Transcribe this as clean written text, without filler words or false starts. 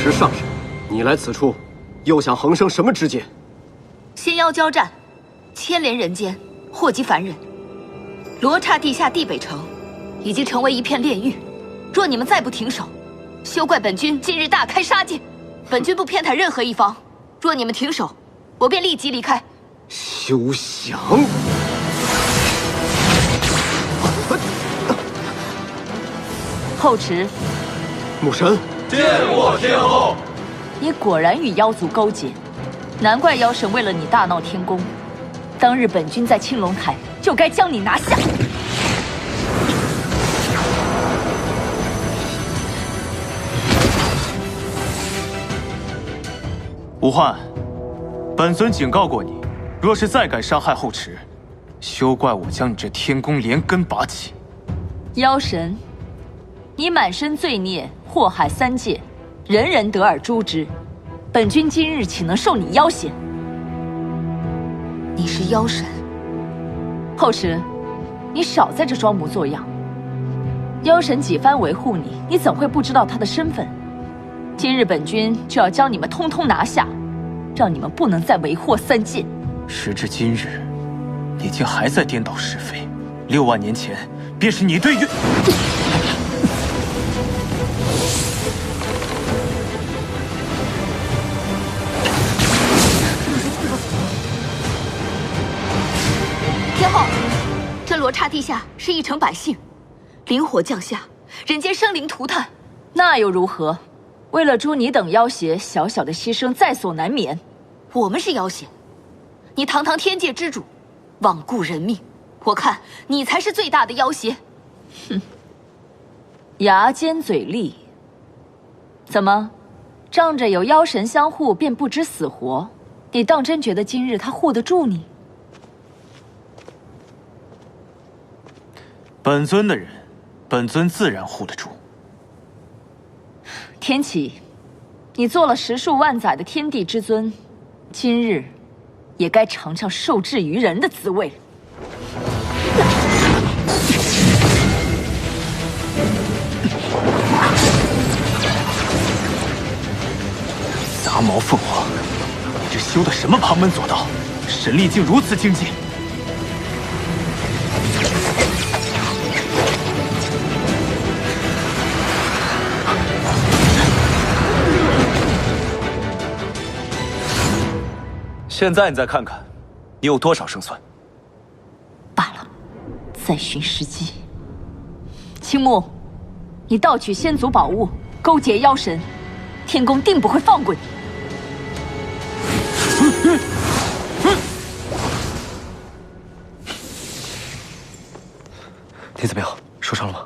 持上人，你来此处，又想横生什么之剑？仙妖交战，牵连人间，祸及凡人。罗刹地下地北城，已经成为一片炼狱。若你们再不停手，休怪本君今日大开杀戒。本君不偏袒任何一方，若你们停手，我便立即离开。休想！后池，母神，见过天后。你果然与妖族勾结，难怪妖神为了你大闹天宫。当日本君在青龙台就该将你拿下。吴焕，本尊警告过你，若是再敢伤害后池，休怪我将你这天宫连根拔起。妖神，你满身罪孽，祸害三界，人人得而诛之。本君今日岂能受你妖险？你是妖神？后池，你少在这装模作样。妖神几番维护你，你怎会不知道他的身份？今日本君就要将你们通通拿下，让你们不能再为祸三界。时至今日，你竟还在颠倒是非。6万年前，便是你对月。天后，这罗刹地下是一城百姓，灵火降下，人间生灵涂炭。那又如何？为了诛你等妖邪，小小的牺牲在所难免。我们是妖邪，你堂堂天界之主，罔顾人命，我看你才是最大的妖邪。哼，牙尖嘴利。怎么，仗着有妖神相护便不知死活？你当真觉得今日他护得住你？本尊的人，本尊自然护得住。天启，你做了10数万载的天地之尊，今日也该尝尝受制于人的滋味。杂毛凤凰，你这修的什么旁门左道？神力竟如此精进！现在你再看看，你有多少胜算？罢了，再寻时机。青木，你盗取仙族宝物，勾结妖神，天宫定不会放过你。你怎么样？受伤了吗？